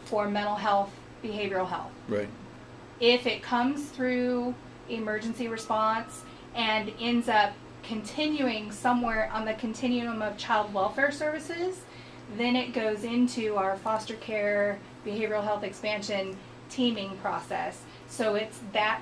for mental health, behavioral health. Right. If it comes through emergency response and ends up continuing somewhere on the continuum of child welfare services, then it goes into our foster care, behavioral health expansion teaming process. So it's that,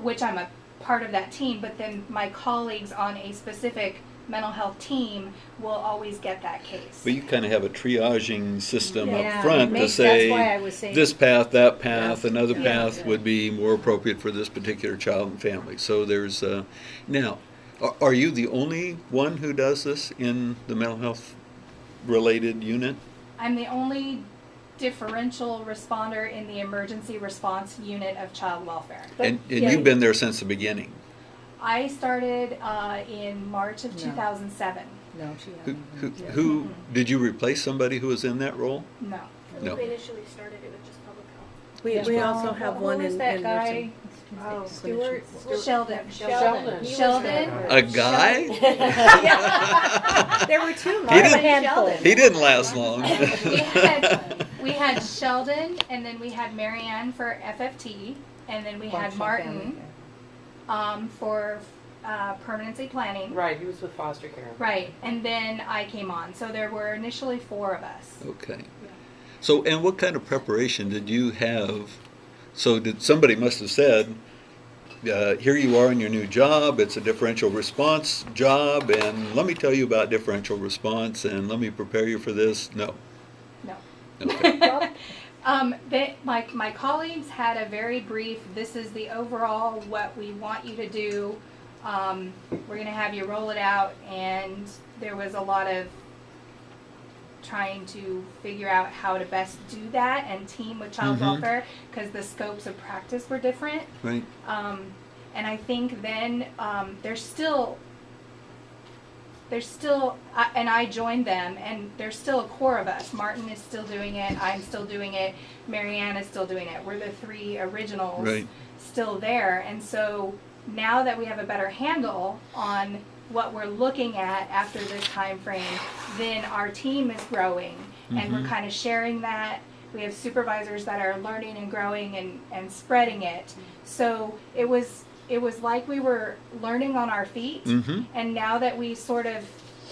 which I'm a part of that team, but then my colleagues on a specific mental health team will always get that case. But you kind of have a triaging system Yeah, up front to say, that's why I was saying this path, that path, Yeah. another Yeah. path would be more appropriate for this particular child and family. So there's, now, are you the only one who does this in the mental health related unit? I'm the only differential responder in the emergency response unit of child welfare. And yeah. you've been there since the beginning. I started in March of No. 2007. No, she Who, hasn't. who did you replace somebody who was in that role? No. When No. we initially started, it was just public health. We also have Who one was in that guy? nursing. Oh, Sheldon. Sheldon. Sheldon. A guy? There were two. He didn't- handful. He didn't last long. We had Sheldon, and then we had Marianne for FFT, and then we had Martin for permanency planning. Right, he was with foster care. Right, and then I came on. So there were initially 4 of us. Okay. So, and what kind of preparation did you have? So somebody must have said, here you are in your new job, it's a differential response job, and let me tell you about differential response, and let me prepare you for this. No. No. Okay. My colleagues had a very brief, this is the overall what we want you to do. We're going to have you roll it out, and there was a lot of trying to figure out how to best do that and team with child welfare because the scopes of practice were different. Right. And I think then there's still, and I joined them, and there's still a core of us. Martin is still doing it. I'm still doing it. Marianne is still doing it. We're the 3 originals Right. still there. And so now that we have a better handle on what we're looking at after this time frame, then our team is growing, and we're kind of sharing that. We have supervisors that are learning and growing and spreading it. So it was like we were learning on our feet, and now that we sort of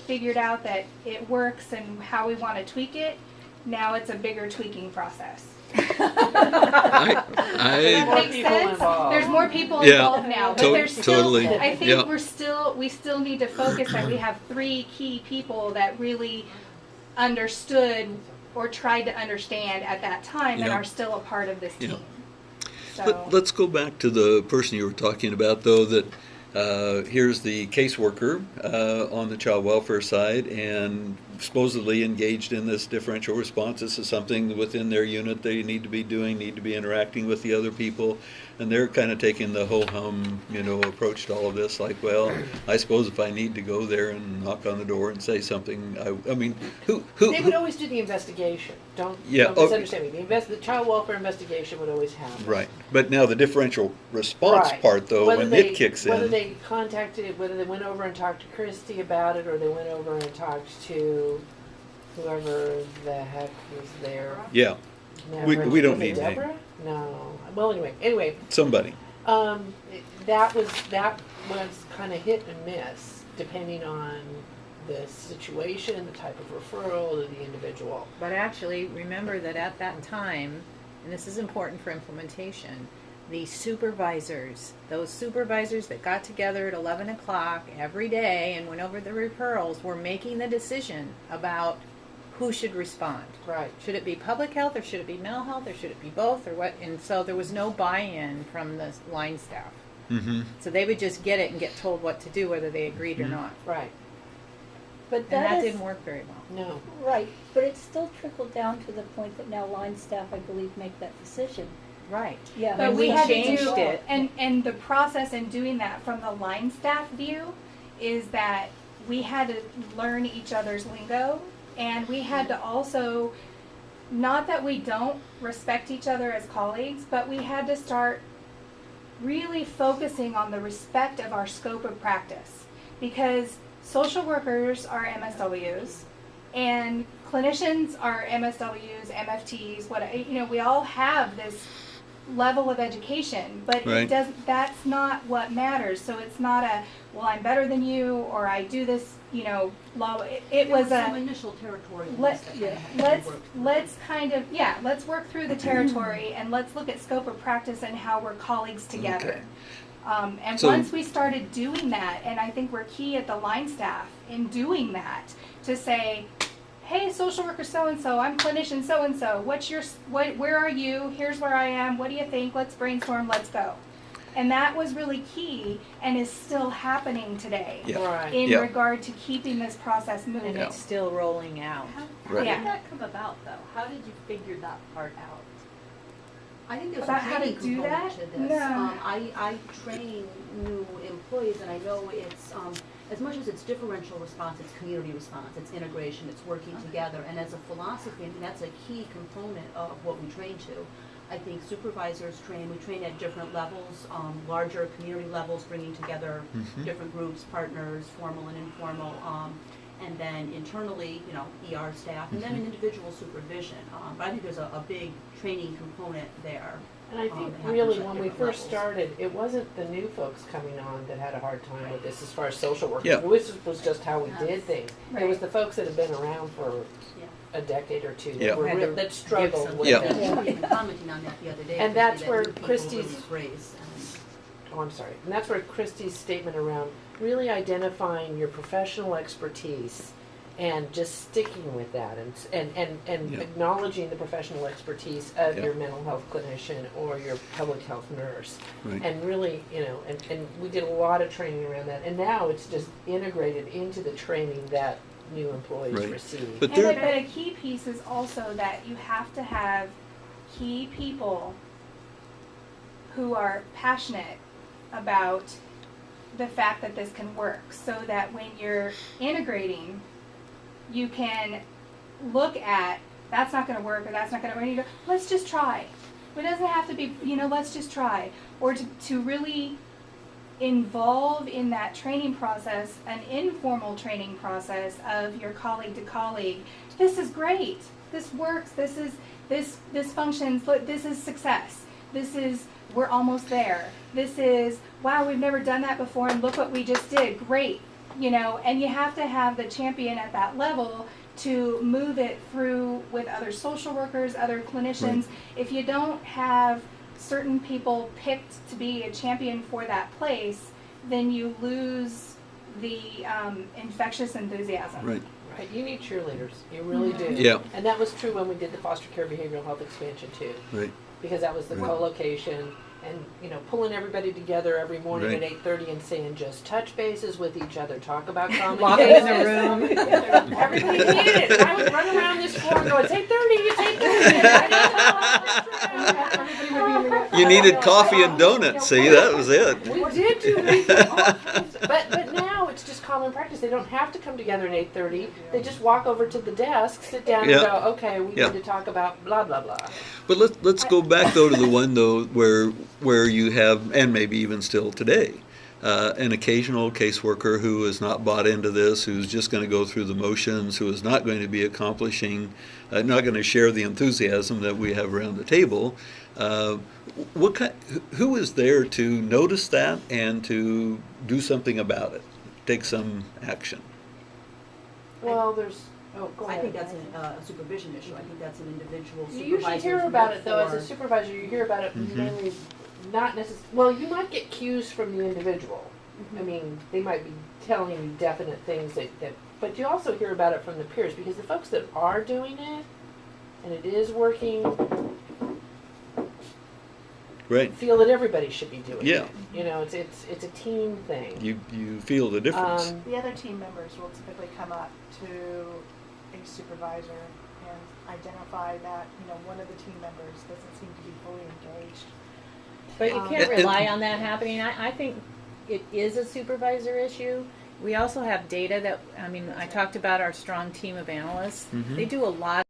figured out that it works and how we want to tweak it, now it's a bigger tweaking process. I More Makes people sense? involved. There's more people Yeah. involved now, but To- there's still, totally. I think Yeah. we still need to focus that we have 3 key people that really understood or tried to understand at that time and Yeah. are still a part of this Yeah. team. So, Let's go back to the person you were talking about, though, that here's the caseworker on the child welfare side and supposedly engaged in this differential response. This is something within their unit they need to be doing, need to be interacting with the other people, and they're kind of taking the ho-hum, approach to all of this, like, well, I suppose if I need to go there and knock on the door and say something, I mean, who They would always do the investigation. Don't misunderstand me. The child welfare investigation would always happen. right, but now the differential response Right. part, though, Whether when they- it kicks Whether in, they contacted, whether they went over and talked to Christy about it, or they went over and talked to whoever the heck was there. yeah, Never. we don't Was it need name. Deborah? No. Well, anyway, somebody. that was kind of hit and miss depending on the situation, the type of referral to the individual. But actually, remember that at that time, and this is important for implementation, the supervisors, those supervisors that got together at 11 o'clock every day and went over the referrals, were making the decision about who should respond. Right. Should it be public health, or should it be mental health, or should it be both, or what? And so there was no buy-in from the line staff. Mm-hmm. So they would just get it and get told what to do, whether they agreed or not. Right. But And that that is, didn't work very well. No. right, but it still trickled down to the point that now line staff, I believe, make that decision. Right. Yeah. but When we we had to changed do it. and the process in doing that from the line staff view is that we had to learn each other's lingo, and we had to also, not that we don't respect each other as colleagues, but we had to start really focusing on the respect of our scope of practice, because social workers are MSWs, And clinicians are MSWs, MFTs, we all have this level of education, but Right. it doesn't, that's not what matters. So it's not a, well, I'm better than you, or I do this, law. It was some a, initial territorial. let's kind of, let's work through the territory and let's look at scope of practice and how we're colleagues together. Okay. And So- once we started doing that, and I think we're key at the line staff in doing that, to say, hey, social worker so-and-so, I'm clinician so-and-so, where are you, here's where I am, what do you think, let's brainstorm, let's go. And that was really key and is still happening today Yeah. Right. in Yeah. regard to keeping this process moving. And it's still rolling out. How Right. did that come about, though? How did you figure that part out? I think there's About a how to training do component that? to this. No. I train new employees, and I know it's as much as it's differential response, it's community response, it's integration, it's working together. And as a philosophy, I think that's a key component of what we train to. I think supervisors train, we train at different levels, larger community levels, bringing together different groups, partners, formal and informal, and then internally, ER staff, and then an individual supervision. But I think there's a big training component there. And I think that happens really at when we different first levels. started, it wasn't the new folks coming on that had a hard time with this as far as social work. Yeah. This was just how we did things. It was Right. the folks that have been around for Yeah. a decade or two Yeah. that, Had to that struggled give with some- it. Yeah. We were even commenting on that the other day. And Christy, that's that where new people Christy's- really embrace and- Oh, I'm sorry. And that's where Christy's statement around really identifying your professional expertise and just sticking with that and Yeah. acknowledging the professional expertise of Yeah. your mental health clinician or your public health nurse. Right. And really, and we did a lot of training around that. And now it's just integrated into the training that new employees Right. receive. But And there, but a key piece is also that you have to have key people who are passionate about the fact that this can work, so that when you're integrating, you can look at, that's not going to work, or that's not going to work, and you go, let's just try. It doesn't have to be, let's just try. Or to really involve in that training process, an informal training process of your colleague to colleague. This is great. This works. This functions. Look, this is success. We're almost there. This is, wow, we've never done that before, and look what we just did. Great. And you have to have the champion at that level to move it through with other social workers, other clinicians. If you don't have certain people picked to be a champion for that place, then you lose the infectious enthusiasm. right, Right, you need cheerleaders. You really do. Yeah. And that was true when we did the foster care behavioral health expansion too. right. Because that was the Right. co-location and, pulling everybody together every morning Right. at 8:30 and saying, just touch bases with each other, talk about common Locking in the room. Everybody needed it. I would run around this floor and go, it's 8:30, it's 8:30. You needed coffee and donuts. See, that was it. We did do that. But now it's just common practice. They don't have to come together at 8:30. They just walk over to the desk, sit down, Yeah. and go, okay, we Yeah. need to talk about blah blah blah. But let's go back though to the one though where you have, and maybe even still today, an occasional caseworker who is not bought into this, who's just going to go through the motions, who is not going to be accomplishing, not going to share the enthusiasm that we have around the table. Who is there to notice that and to do something about it, take some action? Well, there's. Oh, go I ahead. think that's a supervision issue. I think that's an individual You usually supervisor's hear about work it though as a for- supervisor. You hear about it mainly, not necessarily. Well, you might get cues from the individual. I mean, they might be telling you definite things that, but you also hear about it from the peers because the folks that are doing it and it is working Right. feel that everybody should be doing Yeah. it. It's a team thing. You feel the difference. The other team members will typically come up to a supervisor and identify that, one of the team members doesn't seem to be fully engaged. But you can't And- rely on that happening. I think it is a supervisor issue. We also have data that, I talked about our strong team of analysts. They do a lot